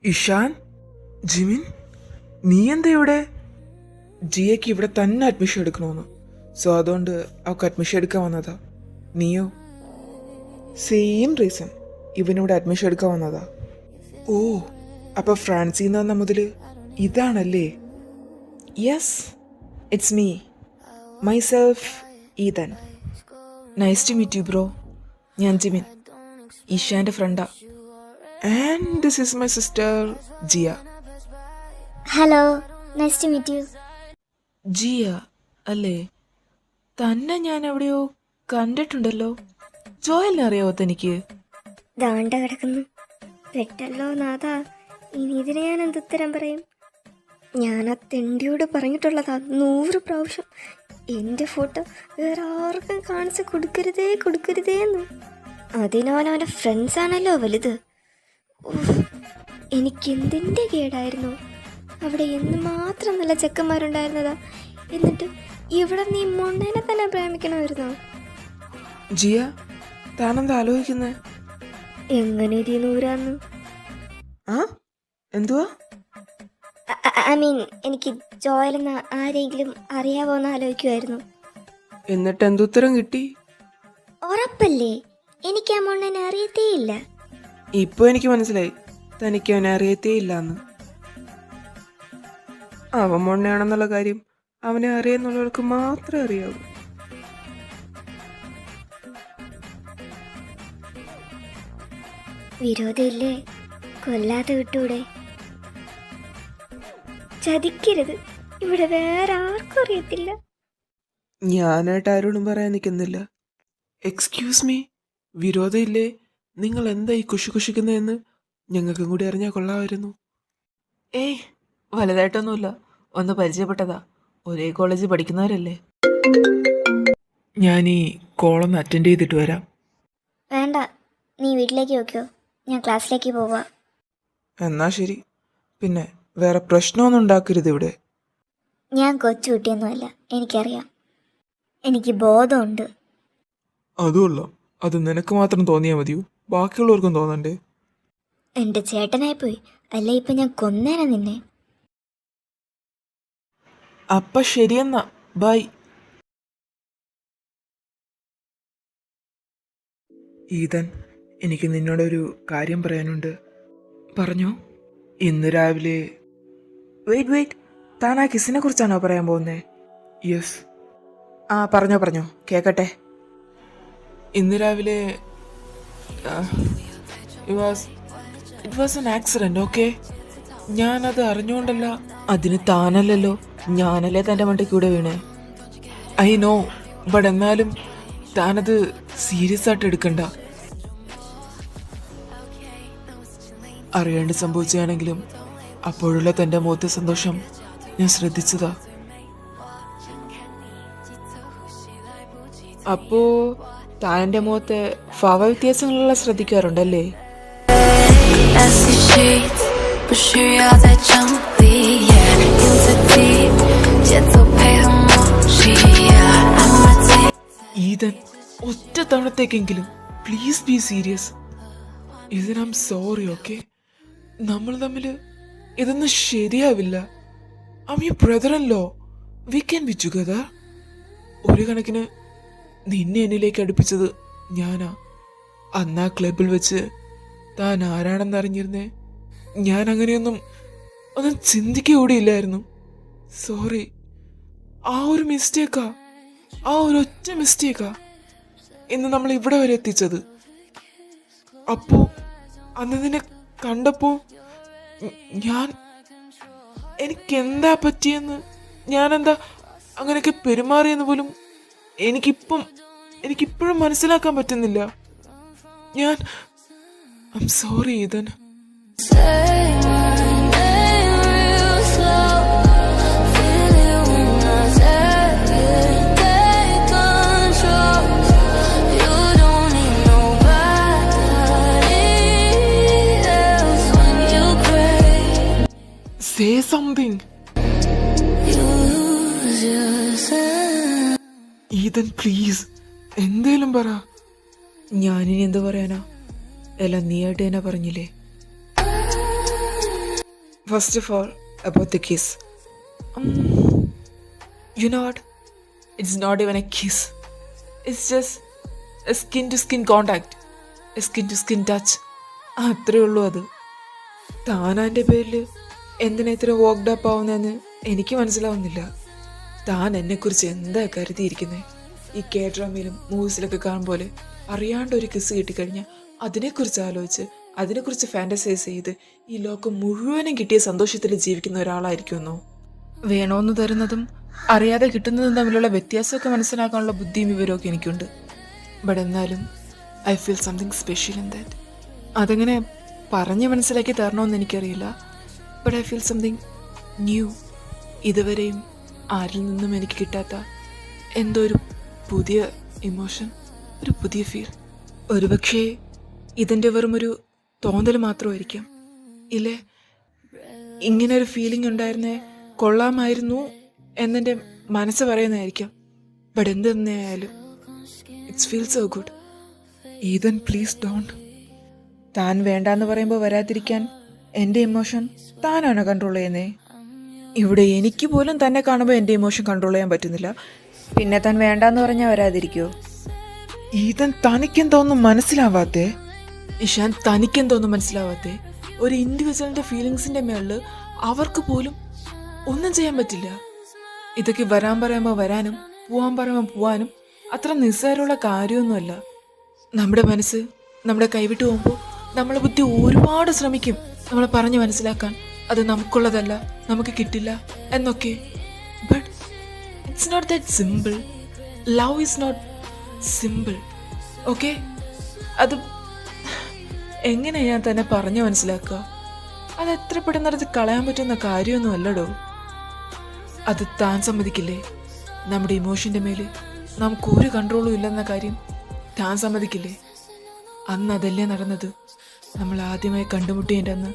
Ishan, Jimin, നീ എന്താ ഇവിടെ? ജിയക്ക് ഇവിടെ തന്നെ അഡ്മിഷൻ എടുക്കണമെന്ന്. സോ അതുകൊണ്ട് അവൾക്ക് അഡ്മിഷൻ എടുക്കാൻ വന്നതാ. നീയോ? സെയിം റീസൺ, ഇവനിവിടെ അഡ്മിഷൻ എടുക്കാൻ വന്നതാ. ഓ, അപ്പൊ ഫ്രാൻസിൽ നിന്ന് വന്ന മുതൽ ഇതാണല്ലേ? Yes, it's me, myself Ethan. Nice to meet you bro. ഞാൻ ജിമിൻ, ഇഷാന്റെ ഫ്രണ്ടാ. And this is my sister Jia. Hello, nice to meet you. Jiya അല്ലേ? തന്നെ ഞാൻ എവിടെയോ കണ്ടിട്ടുണ്ടല്ലോ. ജോയലിനെ അറിയാവോ തനിക്ക്? ദാണ്ട കിടക്കുന്നു. പെട്ടല്ലോ നാഥാ, ഇനി ഇതിനെ ഞാൻ എന്തുത്തരം പറയും? ഞാൻ ആ തെണ്ടിയോട് പറഞ്ഞിട്ടുള്ളതാ 100 പ്രാവശ്യം എൻ്റെ ഫോട്ടോ വേറെ ആർക്കും കാണിച്ച് കൊടുക്കരുതേന്ന്. അതിനവനവൻ്റെ ഫ്രണ്ട്സാണല്ലോ വലുത്. എനിക്കെന്തിൻ്റെ കേടായിരുന്നു. അവിടെ എന്ന് മാത്രം നല്ല ചെക്കന്മാരുണ്ടായിരുന്നതാ. എന്നിട്ട് ഇവിടെ നീ മൊണ്ണേനെ തന്നെ പ്രേമിക്കണമായിരുന്നോ? ജിയ, താനെന്താ ആലോചിക്കുന്നേ? എങ്ങനെ ഇതിന്നൂരാന്ന്? എന്തുവാ? ഐ മീൻ, എനിക്ക് ജോയലെന്ന് ആരെങ്കിലും അറിയാവോന്ന് ആലോചിക്കുമായിരുന്നു. എന്നിട്ട് എന്തുത്തരം കിട്ടി? ഉറപ്പല്ലേ എനിക്ക് ആ മൊണ്ണനെ അറിയത്തേയില്ല. ഇപ്പൊ എനിക്ക് മനസ്സിലായി തനിക്ക് അവനെ അറിയത്തേ ഇല്ലാന്ന്. അവൻ മൊണ്ണയാണെന്നുള്ള കാര്യം അവനെ അറിയാന്നുള്ളവർക്ക് മാത്രമേ അറിയാവൂ. വിരോധമില്ലേ? കൊല്ലാതെ വിട്ടൂടെ? ചതിക്കരുത്, ഇവിടെ വേറെ ആർക്കും അറിയത്തില്ല. ഞാനായിട്ട് ആരോടും പറയാൻ നിൽക്കുന്നില്ല. എക്സ്ക്യൂസ് മീ, വിരോധമില്ലേ? നിങ്ങൾ എന്താ ഈ കുശിക്കുന്നതെന്ന് ഞങ്ങൾക്കും കൂടി അറിഞ്ഞാൽ കൊള്ളാമായിരുന്നു. ഏയ്, വലുതായിട്ടൊന്നുമില്ല, ഒന്ന് പരിചയപ്പെട്ടതാ. ഒരേ കോളേജിൽ പഠിക്കുന്നവരല്ലേ. ഞാൻ ഈ കോളൊന്ന് അറ്റൻഡ് ചെയ്തിട്ട് വരാം. വേണ്ട, നീ വീട്ടിലേക്ക് വെക്കോ, ഞാൻ ക്ലാസ്സിലേക്ക് പോവാ. എന്നാ ശരി. പിന്നെ വേറെ പ്രശ്നമൊന്നും ഉണ്ടാക്കരുത് ഇവിടെ. ഞാൻ കൊച്ചു കുട്ടിയൊന്നുമല്ല, എനിക്കറിയാം. എനിക്ക് ബോധമുണ്ട്. അതുകൊള്ളാം. അത് നിനക്ക് മാത്രം തോന്നിയാൽ മതിയോ? ബാക്കിയുള്ളവർക്കും തോന്നണ്ടേ? എൻ്റെ ചേട്ടനായിപ്പോയി, അല്ല ഇപ്പം ഞാൻ കൊന്നേനെ നിന്നെ. അപ്പ ശരിയെന്നാ, ബൈ. ഈതൻ, എനിക്ക് നിന്നോടൊരു കാര്യം പറയാനുണ്ട്. പറഞ്ഞോ. ഇന്ന് രാവിലെ വെയിറ്റ്, താൻ ആ കിസിനെ കുറിച്ചാണോ പറയാൻ പോകുന്നേ? യെസ്. പറഞ്ഞോ, കേക്കട്ടെ. ഇന്ന് രാവിലെ it was an accident. Okay, ഞാനത് അറിഞ്ഞുകൊണ്ടല്ല. അതിന് താനല്ലല്ലോ, ഞാനല്ലേ തൻ്റെ മണ്ടയ്ക്ക് കൂടെ വീണേ. ഐ നോ, ബട്ട് എന്നാലും താനത് സീരിയസ് ആയിട്ട് എടുക്കണ്ട. അറിയാണ്ട് സംഭവിച്ചാണെങ്കിലും അപ്പോഴുള്ള തൻ്റെ മുഖത്തെ സന്തോഷം ഞാൻ ശ്രദ്ധിച്ചതാ. അപ്പോ താൻ എൻ്റെ മുഖത്തെ ഭാവ വ്യത്യാസങ്ങളെല്ലാം ശ്രദ്ധിക്കാറുണ്ടല്ലേ? ഈതൻ, ഒറ്റ തവണത്തേക്കെങ്കിലും please be serious. Ethan, I am sorry. Okay, നമ്മൾ തമ്മിൽ ഇതൊന്നും ശരിയാവില്ല. I am your brother in law. We can be together. ഒരു കണക്കിന് നിന്നെ എന്നിലേക്ക് അടുപ്പിച്ചത് ഞാനാ. അന്നാ ക്ലബിൽ വെച്ച് താൻ ആരാണെന്ന് അറിഞ്ഞിരുന്നേ ഞാൻ അങ്ങനെയൊന്നും ചിന്തിക്കൂടിയില്ലായിരുന്നു. സോറി. ആ ഒരു മിസ്റ്റേക്കാ, ആ ഒരൊറ്റ മിസ്റ്റേക്കാ ഇന്ന് നമ്മൾ ഇവിടെ വരെ എത്തിച്ചത്. അപ്പോ അന്ന് നിന്നെ കണ്ടപ്പോ എനിക്കെന്താ പറ്റിയെന്ന്, ഞാനെന്താ അങ്ങനെയൊക്കെ പെരുമാറിയെന്ന് പോലും എനിക്കിപ്പോഴും മനസ്സിലാക്കാൻ പറ്റുന്നില്ല. I'm sorry, Ethan. Say something. Use yourself. Ethan please എന്തേലും പറ. ഞാനിനി എന്ത് പറയാനാ, എല്ലാം നീയായിട്ട് തന്നെ പറഞ്ഞില്ലേ. First of all about the kiss, you know what, it's not even a kiss, it's just a skin to skin contact, a skin to skin touch, അത്രേ ഉള്ളൂ. അത് താനെൻ്റെ പേരിൽ എന്തിനാ ഇത്ര വോക്ഡ് അപ്പ് ആവുന്നതെന്ന് എനിക്ക് മനസ്സിലാവുന്നില്ല. താൻ എന്നെക്കുറിച്ച് എന്താ കരുതിയിരിക്കുന്നത്? ഈ കെ ഡ്രാമയിലും മൂവീസിലൊക്കെ കാണും പോലെ അറിയാണ്ട് ഒരു കിസ് കിട്ടിക്കഴിഞ്ഞാൽ അതിനെക്കുറിച്ച് ആലോചിച്ച് അതിനെക്കുറിച്ച് ഫാൻറ്റസൈസ് ചെയ്ത് ഈ ലോകം മുഴുവനും കിട്ടിയ സന്തോഷത്തിൽ ജീവിക്കുന്ന ഒരാളായിരിക്കുമെന്നോ? വേണോന്ന് തരുന്നതും അറിയാതെ കിട്ടുന്നതും തമ്മിലുള്ള വ്യത്യാസമൊക്കെ മനസ്സിലാക്കാനുള്ള ബുദ്ധിയും വിവരമൊക്കെ എനിക്കുണ്ട്. ബട്ട് എന്നാലും I feel something special in that. അതെങ്ങനെ പറഞ്ഞ് മനസ്സിലാക്കി തരണമെന്ന് എനിക്കറിയില്ല. But I feel something new. ഇതുവരെയും ആരിൽ നിന്നും എനിക്ക് കിട്ടാത്ത എന്തോ ഒരു പുതിയ ഇമോഷൻ, ഒരു പുതിയ ഫീൽ. ഒരുപക്ഷേ ഇതിൻ്റെ വെറും ഒരു തോന്നൽ മാത്രമായിരിക്കാം. ഇല്ലേ, ഇങ്ങനെ ഒരു ഫീലിംഗ് ഉണ്ടായിരുന്നേ കൊള്ളാമായിരുന്നു എന്നെൻ്റെ മനസ്സ് പറയുന്നതായിരിക്കാം. ബട്ട് എന്ത് തന്നെയായാലും it's feel so good. Ethan please don't. താൻ വേണ്ടാന്ന് പറയുമ്പോൾ വരാതിരിക്കാൻ എൻ്റെ ഇമോഷൻ താനാണോ കൺട്രോൾ ചെയ്യുന്നേ? ഇവിടെ എനിക്ക് പോലും തന്നെ കാണുമ്പോൾ എൻ്റെ ഇമോഷൻ കൺട്രോൾ ചെയ്യാൻ പറ്റുന്നില്ല, പിന്നെ താൻ വേണ്ടാന്ന് പറഞ്ഞാൽ വരാതിരിക്കുമോ? ഈതൻ തനിക്കെന്തോന്നും മനസ്സിലാവാത്തേ? ഇഷാൻ, തനിക്കെന്തോന്നും മനസ്സിലാവാത്തേ? ഒരു ഇൻഡിവിജ്വലിൻ്റെ ഫീലിങ്സിൻ്റെ മേളിൽ അവർക്ക് പോലും ഒന്നും ചെയ്യാൻ പറ്റില്ല. ഇതൊക്കെ വരാൻ പറയുമ്പോൾ വരാനും പോവാൻ പറയുമ്പോൾ പോവാനും അത്ര നിസ്സാരമുള്ള കാര്യമൊന്നുമല്ല. നമ്മുടെ മനസ്സ് നമ്മുടെ കൈവിട്ട് പോകുമ്പോൾ നമ്മളെ ബുദ്ധി ഒരുപാട് ശ്രമിക്കും നമ്മളെ പറഞ്ഞ് മനസ്സിലാക്കാൻ, അത് നമുക്കുള്ളതല്ല, നമുക്ക് കിട്ടില്ല എന്നൊക്കെ. But it's not that simple. Love is not simple. Okay, അത് എങ്ങനെ ഞാൻ തന്നെ പറഞ്ഞ് മനസ്സിലാക്കുക? അത് എത്ര പെട്ടെന്ന് കളയാൻ പറ്റുന്ന കാര്യമൊന്നും അല്ലടോ. അത് താൻ സമ്മതിക്കില്ലേ? നമ്മുടെ ഇമോഷൻ്റെ മേലെ നമുക്കൊരു കൺട്രോളും ഇല്ലെന്ന കാര്യം താൻ സമ്മതിക്കില്ലേ? അന്ന് അതല്ലേ നടന്നത്? നമ്മൾ ആദ്യമായി കണ്ടുമുട്ടിയതിൻ്റെ അന്ന്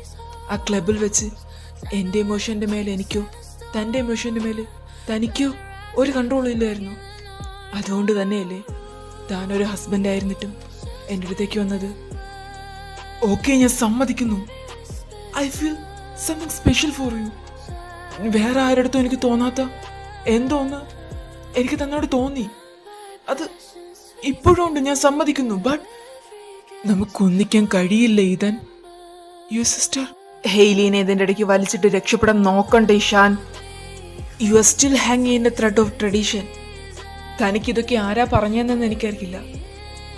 ആ ക്ലബിൽ വെച്ച് എൻ്റെ ഇമോഷൻ്റെ മേലെ എനിക്കോ തൻ്റെ ഇമോഷൻ്റെ മേലെ തനിക്കോ ഒരു കൺട്രോളും ഇല്ലായിരുന്നു. അതുകൊണ്ട് തന്നെയല്ലേ താനൊരു ഹസ്ബൻഡ് ആയിരുന്നിട്ടും എൻ്റെ അടുത്തേക്ക് വന്നത്? ഓക്കെ, ഞാൻ സമ്മതിക്കുന്നു. I feel something special for you. വേറെ ആരുടെടുത്തും എനിക്ക് തോന്നാത്ത എന്തോന്ന് എനിക്ക് തന്നോട് തോന്നി. അത് ഇപ്പോഴും ഉണ്ട്, ഞാൻ സമ്മതിക്കുന്നു. ബട്ട് നമുക്കൊന്നിക്കാൻ കഴിയില്ല ഈതൻ. യു സിസ്റ്റർ ഹെയ്ലീനെ ഇതിൻ്റെ ഇടയ്ക്ക് വലിച്ചിട്ട് രക്ഷപ്പെടാൻ നോക്കണ്ട Ishan. You are still hang in a thread of tradition. തനിക്കിതൊക്കെ ആരാ പറഞ്ഞതെന്ന് എനിക്കറിയില്ല.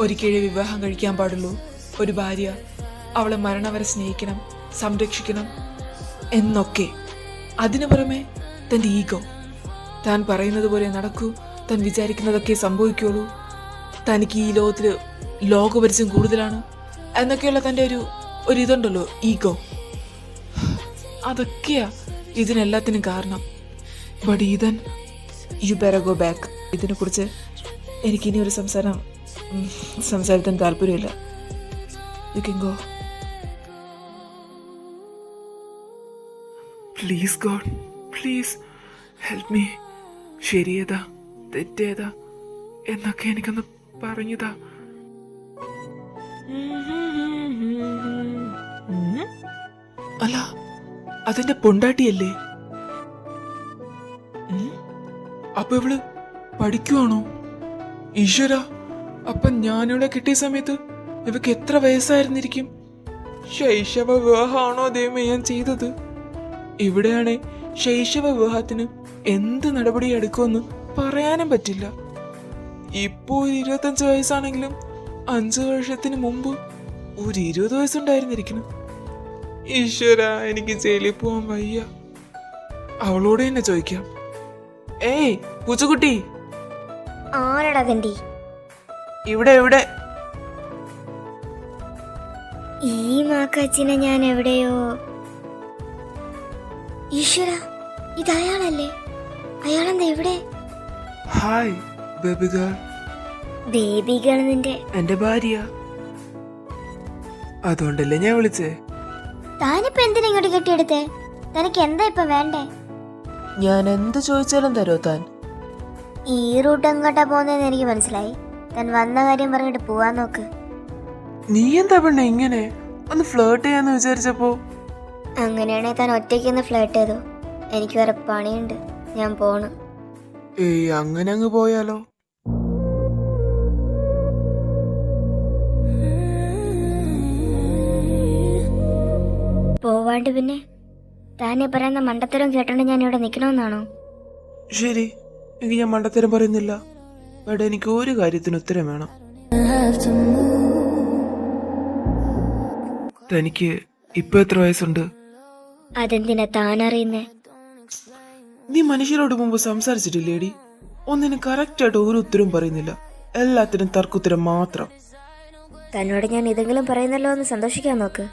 ഒരിക്കലും വിവാഹം കഴിക്കാൻ പാടുള്ളൂ, ഒരു ഭാര്യ അവളെ മരണം വരെ സ്നേഹിക്കണം, സംരക്ഷിക്കണം എന്നൊക്കെ. അതിനു പുറമെ തൻ്റെ ഈഗോ, താൻ പറയുന്നത് പോലെ നടക്കൂ, താൻ വിചാരിക്കുന്നതൊക്കെ സംഭവിക്കുള്ളൂ, തനിക്ക് ഈ ലോകത്തിൽ ലോകപരിചയം കൂടുതലാണ് എന്നൊക്കെയുള്ള തൻ്റെ ഒരു ഇതുണ്ടല്ലോ, ഈഗോ. അതൊക്കെയാ ഇതിനെല്ലാത്തിനും കാരണം. But Ethan, you better go back. ഇതിനെക്കുറിച്ച് എനിക്കിനി ഒരു സംസാരിക്കാൻ താല്പര്യമില്ല. You can go. Please God, please help me. ശരിയേതാ തെറ്റേതാ എന്നൊക്കെ എനിക്കൊന്ന് പറഞ്ഞതാ. അല്ല, അതിന്റെ പൊണ്ടാട്ടിയല്ലേ? അപ്പൊ ഇവള് പഠിക്കുവാണോ? ഈശ്വര, അപ്പൊ ഞാനിവിടെ കിട്ടിയ സമയത്ത് ഇവക്ക് എത്ര വയസ്സായിരുന്നിരിക്കും? ശൈശവ വിവാഹമാണോ ദൈവമേ ഞാൻ ചെയ്തത്? ഇവിടെയാണെ ശൈശവ വിവാഹത്തിന് എന്ത് നടപടി എടുക്കുമെന്ന് പറയാനും പറ്റില്ല. ഇപ്പോ ഒരു 25 വയസ്സാണെങ്കിലും 5 വർഷത്തിന് മുമ്പ് ഒരു 20 വയസ്സുണ്ടായിരുന്നിരിക്കണം. ഈശ്വര, എനിക്ക് ജയിലിൽ പോവാൻ വയ്യ. അവളോട് തന്നെ ചോദിക്കാം. ഏയ് പൂച്ചക്കുട്ടി, ഇവിടെ എവിടെ? ഈ മാക്കാച്ചിനെ ഞാൻ എവിടെയോ. ഈശ്വര, ഇത് അയാളല്ലേ? അയാളെന്താ ഇവിടെ? Hi baby girl. Baby girl നിന്റെ? എന്റെ ഭാര്യ. അതുകൊണ്ടല്ലേ ഞാൻ വിളിച്ചേ. താനിപ്പോ എന്തിനാ ഇങ്ങോട്ട് കെട്ടിയെടുത്തേ? തനിക്ക് എന്താ ഇപ്പൊ വേണ്ടേ? ഞാൻ എന്ത് ചോദിച്ചാലും തരോ താൻ? ഈ റൂട്ട് എങ്ങോട്ടാ പോകുന്നതെന്ന് എനിക്ക് മനസ്സിലായി. താൻ വന്ന കാര്യം പറഞ്ഞിട്ട് പോവാൻ നോക്ക്. നീ എന്താ പെണ്ണെ ഇങ്ങനെ? ഒന്ന് ഫ്ലേർട്ട് ചെയ്യാന്ന് വിചാരിച്ചപ്പോ. അങ്ങനെയാണെങ്കിൽ താൻ ഒറ്റയ്ക്കൊന്ന് ഫ്ലേർട്ട് ചെയ്തോ. എനിക്ക് വേറെ പണിയുണ്ട്, ഞാൻ പോണ്. ഏയ് അങ്ങനെ അങ്ങ് പോയാലോ? പോവാണ്ട് പിന്നെ താനീ പറയുന്ന മണ്ടത്തരം കേട്ടോണ്ട് ഞാൻ ഇവിടെ നിൽക്കണമെന്നാണോ? ശരി, എങ്കിൽ ഞാൻ മണ്ടത്തരം പറയുന്നില്ല. ബട്ട് എനിക്ക് ഒരു കാര്യത്തിന് ഉത്തരം വേണം. തനിക്ക് ഇപ്പൊ എത്ര വയസ്സുണ്ട്? അതെന്തിനാ താനറിയുന്നേ? നീ മനുഷ്യരോട് മുമ്പ് സംസാരിച്ചിട്ടില്ലേടി? ഒന്നിന് കറക്റ്റായിട്ട് ഒരു ഉത്തരവും പറയുന്നില്ല, എല്ലാത്തിനും തർക്കുത്തരം മാത്രം. തന്നോട് ഞാൻ ഇതെങ്കിലും പറയുന്നല്ലോ എന്ന് സന്തോഷിക്കാൻ നോക്ക്.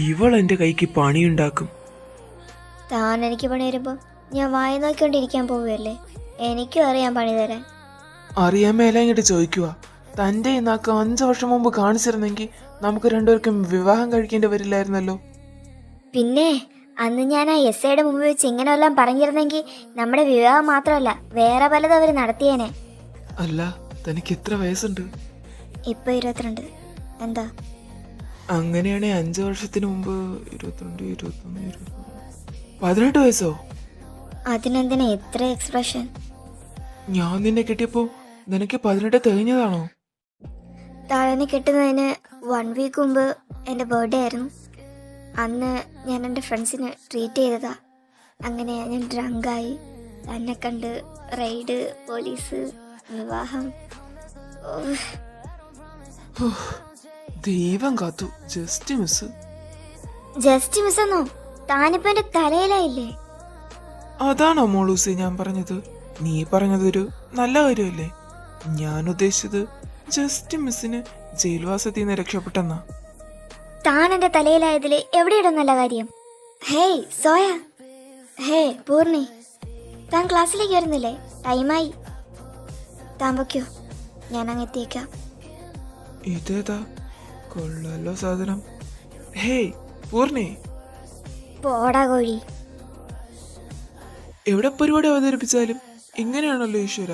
ഇവൾ എന്റെ കൈക്ക് പണിയുണ്ടാക്കും. താൻ എനിക്ക് പണി തരുമ്പോ ഞാൻ വായി നോക്കിക്കൊണ്ടിരിക്കാൻ പോവുകയല്ലേ? എനിക്കും അറിയാൻ പണി തരാൻ. അറിയാൻ മേല ഇങ്ങോട്ട് ചോദിക്കുക. തന്റെ ഈ നാക്ക് 5 വർഷം മുമ്പ് കാണിച്ചിരുന്നെങ്കിൽ നമുക്ക് രണ്ടുപേർക്കും വിവാഹം കഴിക്കേണ്ടി വരില്ലായിരുന്നല്ലോ. പിന്നെ അന്ന് ഞാൻ ആ എസ്ഐയുടെ മുമ്പ് വെച്ച് ഇങ്ങനെയെല്ലാം പറഞ്ഞിരുന്നെങ്കിൽ നമ്മുടെ വിവാഹം മാത്രമല്ല വേറെ പലതും അവർ നടത്തിയേനെ. അല്ല, തനിക്ക് എത്ര വയസ്സുണ്ട്? ഇപ്പൊ 22. എന്താ? അങ്ങനെയാണെ 5 വർഷത്തിന് മുമ്പ് 22, 21, 18 വയസ്സോ? അതിനെന്തിനാ ഇത്ര എക്സ്പ്രഷൻ? ഞാൻ നിന്നെ കെട്ടിയപ്പോ നിനക്ക് 18 തികഞ്ഞതാണോ? താഴെ കെട്ടുന്നതിന് 1 വീക്ക് മുമ്പ് എൻ്റെ ബർത്ത്ഡേ ആയിരുന്നു. അന്ന് ഞാൻ എൻ്റെ ഫ്രണ്ട്സിന് ട്രീറ്റ് ചെയ്തതാ. അങ്ങനെ ഞാൻ ഡ്രങ്കായി. തന്നെ കണ്ട് റെയ്ഡ്, പോലീസ്, വിവാഹം. ദൈവം കാത്തു. Just miss. ജസ്റ്റ് മിസ്സെന്നോ? താനിപ്പോ എൻ്റെ തലയിലായില്ലേ? അതാണോ മോളൂസി ഞാൻ പറഞ്ഞത്? നീ പറഞ്ഞതൊരു നല്ല കാര്യമല്ലേ? ഞാൻ ഉദ്ദേശിച്ചത് ജസ്റ്റ് മിസ്സിന് ജയിൽവാസത്തിൽ നിന്ന് രക്ഷപ്പെട്ടെന്നാ. താൻ എൻ്റെ തലയിലായതിൽ എവിടെയുടെ നല്ല കാര്യം? ഹേയ് സോയ, ഹേ പൂർണി, താൻ ക്ലാസ്സിലേക്ക് വരുന്നില്ലേ? ടൈമായി. താൻ വയ്ക്കോ, ഞാൻ അങ്ങ് എത്തിയേക്കാം. ഇതേതാ? കൊള്ളാലോ സാധനം. ഹേയ് പൂർണി. പോടാ കോഴി. എവിടെ പരിപാടി അവതരിപ്പിച്ചാലും ഇങ്ങനെയാണല്ലോ ഈശ്വര.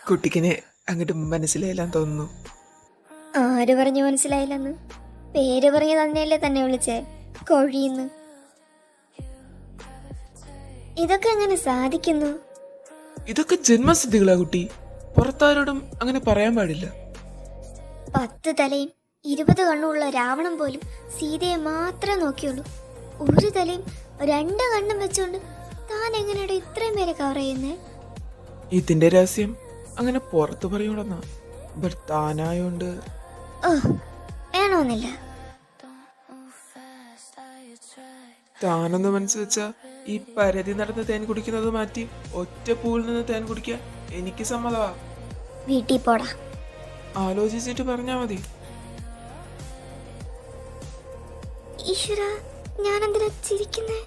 കുട്ടിക്കിനെ അങ്ങോട്ട് മനസ്സിലായില്ലാന്ന് തോന്നുന്നു. ആര് പറഞ്ഞു മനസ്സിലായില്ലെന്ന്? പേര് പറഞ്ഞ് തന്നെയല്ലേ തന്നെ വിളിച്ചേ കോഴിന്ന്. ഇതൊക്കെ എങ്ങനെ സാധിക്കുന്നു? ഇതൊക്കെ ജന്മസിദ്ധികളാ കുട്ടി. പുറത്താരോടും അങ്ങനെ പറയാൻ പാടില്ല. 10 തലയും 20 കണ്ണുള്ള രാവണൻ പോലും സീതയെ മാത്രമേ നോക്കിയുള്ളൂ. ഒരു തലയും 2 കണ്ണും വെച്ചുകൊണ്ട് താൻ എങ്ങനെയാണ് ഇത്രയും പേരെ കവർ ചെയ്യുന്നേ? ഇതിന്റെ രഹസ്യം അങ്ങനെ പുറത്തു പറയൂടെന്നാ. ബട്ട് താനായോണ്ട്. ഓ വേണമെന്നില്ല. താനൊന്ന് മനസ്സ് വെച്ചാ ഈ പരതി നടന്ന് തേൻ കുടിക്കുന്നത് മാറ്റി ഒറ്റ പൂവിൽ നിന്ന് തേൻ കുടിക്കാൻ എനിക്ക് സമ്മതമാ. വീട്ടിൽ പോടാ. ആലോചിച്ചിട്ട് പറഞ്ഞാ മതി. ഈശ്വര, ഞാൻ എന്തിനാ ചിരിക്കുന്നേ?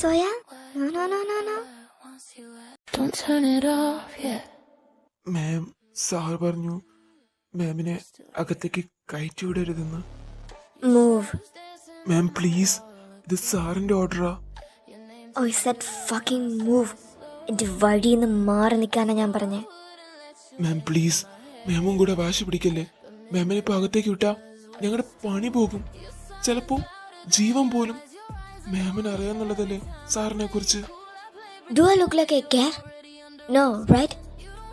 Zoya, no no no no no. Ma'am, sir പറഞ്ഞു മാമിനെ അകത്തേക്ക് കയറ്റി വിടരുതെന്ന്. മൂവ്. മാം പ്ലീസ്, ഇത് സാറിന്റെ ഓർഡറാ. I said fucking move. എന്റെ വഴിയിൽ നിന്ന് മാറി നിൽക്കാനാ ഞാൻ പറഞ്ഞേ. മാം പ്ലീസ്, മാമും കൂടെ വാശി പിടിക്കല്ലേ. മാമിനെ ഇപ്പൊ അകത്തേക്ക് വിട്ടാ ഞങ്ങളുടെ പണി പോകും, ചിലപ്പോ ജീവൻ പോലും. മാമിന് അറിയാന്നുള്ളതല്ലേ സാറിനെ കുറിച്ച്. Do I look like I care? No, right?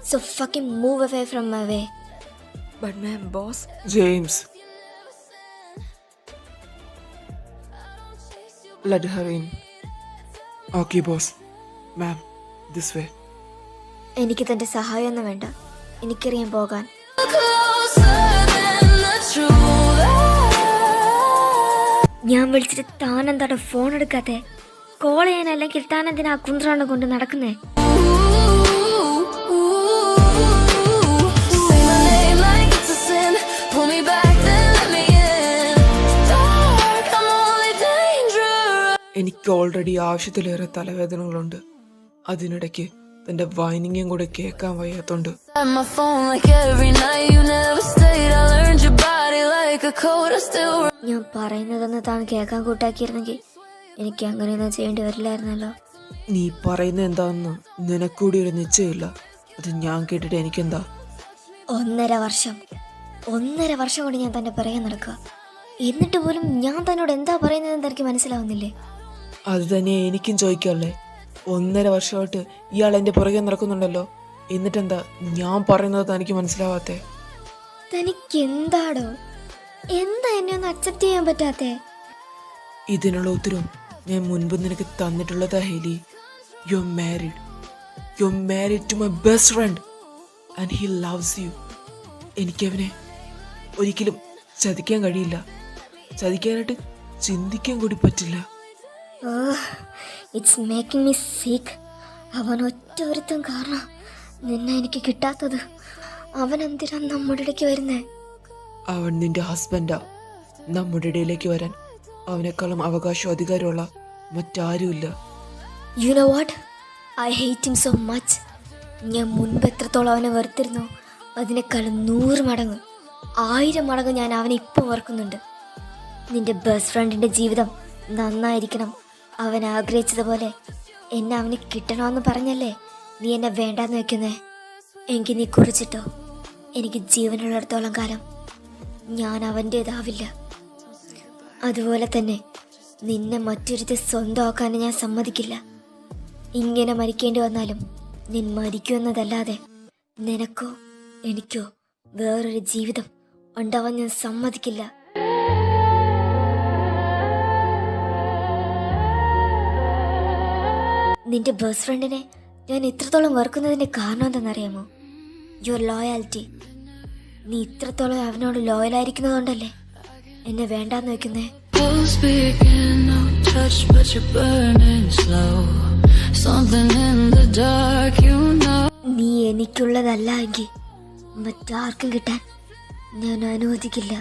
So fucking move away from my way. But ma'am, boss. James, let her in. Okay, boss. Ma'am, this way. എനിക്ക് തന്റെ സഹായമൊന്നും വേണ്ട, എനിക്കറിയാൻ പോകാൻ. ഞാൻ വിളിച്ചിട്ട് താൻ എന്താണ് ഫോൺ എടുക്കാത്തെ? കോൾ ചെയ്യാനല്ലെങ്കിൽ താൻ എന്തിനാ കുന്ത്രാണ് കൊണ്ട് നടക്കുന്നേ? എനിക്ക് ഓൾറെഡി ആവശ്യത്തിലേറെ തലവേദനകളുണ്ട്. അതിനിടയ്ക്ക് തന്റെ വൈനിങ്ങും കൂടെ കേൾക്കാൻ വയ്യാത്തോണ്ട്. ഞാൻ പറയുന്നതൊന്ന് താൻ കേൾക്കാൻ കൂട്ടാക്കിയിരുന്നെങ്കിൽ എനിക്ക് അങ്ങനെയൊന്നും ചെയ്യേണ്ടി വരില്ലായിരുന്നല്ലോ. നീ പറയുന്നത് എന്താണെന്ന് നിനക്കൂടി ഒരു നിശ്ചയമില്ല. അത് ഞാൻ കേട്ടിട്ട് എനിക്കെന്താ? 1.5 വർഷം കൊണ്ട് ഞാൻ തന്നെ പറയാൻ നടക്കുക. എന്നിട്ട് പോലും ഞാൻ തന്നോട് എന്താ പറയുന്നതെന്ന് എനിക്ക് മനസ്സിലാവുന്നില്ലേ? അത് തന്നെ എനിക്കും ചോദിക്കാല്ലേ. 1.5 വർഷമായിട്ട് ഇയാൾ എൻ്റെ പുറകെ നടക്കുന്നുണ്ടല്ലോ. എന്നിട്ടെന്താ ഞാൻ പറയുന്നത് തനിക്ക് മനസ്സിലാവാത്തേ? തനിക്ക് എന്താടോ? എന്താ എന്നെ ഒന്ന് അക്സെപ്റ്റ് ചെയ്യാൻ പറ്റാത്തേ? ഇതിനുള്ള ഉത്തരവും ഞാൻ മുൻപ് നിനക്ക് തന്നിട്ടുള്ളതാ Haley. You are married to my best friend and he loves you. എനിക്കവനെ ഒരിക്കലും ചതിക്കാൻ കഴിയില്ല. ചതിക്കാനായിട്ട് ചിന്തിക്കാൻ കൂടി പറ്റില്ല. It's making me sick. അവൻ ഒറ്റ ഒരുത്തം കാരണം നിന്നെ എനിക്ക് കിട്ടാത്തത്. അവൻ എന്തിനാ നമ്മുടെ ഇടയ്ക്ക് വരുന്നേ? അവൻ നിന്റെ ഹസ്ബൻഡാ. നമ്മുടെ ഇടയിലേക്ക് വരാൻ അവനേക്കാളും അവകാശവും അധികാരമുള്ള മറ്റാരുമില്ല. U know what, I hate him so much. ഞാൻ മുൻപ് എത്രത്തോളം അവനെ വെറുത്തിരുന്നോ അതിനേക്കാളും 100 മടങ്ങ് 1000 മടങ്ങ് ഞാൻ അവനെ ഇപ്പം ഓർക്കുന്നുണ്ട്. നിന്റെ ബെസ്റ്റ് ഫ്രണ്ടിൻ്റെ ജീവിതം നന്നായിരിക്കണം, അവൻ ആഗ്രഹിച്ചതുപോലെ എന്നെ അവന് കിട്ടണമെന്ന് പറഞ്ഞല്ലേ നീ എന്നെ വേണ്ടാന്ന് വെക്കുന്നേ. എങ്കിൽ നീ കുറിച്ചിട്ടോ, എനിക്ക് ജീവനുള്ളിടത്തോളം കാലം ഞാൻ അവൻ്റേതാവില്ല. അതുപോലെ തന്നെ നിന്നെ മറ്റൊരുത്തെ സ്വന്തമാക്കാൻ ഞാൻ സമ്മതിക്കില്ല. ഇങ്ങനെ മരിക്കേണ്ടി വന്നാലും നീ മരിക്കുമെന്നതല്ലാതെ നിനക്കോ എനിക്കോ വേറൊരു ജീവിതം ഉണ്ടാവാൻ ഞാൻ സമ്മതിക്കില്ല. നിന്റെ ബെസ്റ്റ് ഫ്രണ്ടിനെ ഞാൻ ഇത്രത്തോളം വെറുക്കുന്നതിൻ്റെ കാരണം എന്താണെന്നറിയാമോ? Your loyalty. നീ ഇത്രത്തോളം അവനോട് ലോയലായിരിക്കുന്നതുകൊണ്ടല്ലേ എന്നെ വേണ്ടാന്ന് വെക്കുന്നേ. നീ എനിക്കുള്ളതല്ല എങ്കിൽ മറ്റാർക്കും കിട്ടാൻ ഞാൻ അനുവദിക്കില്ല.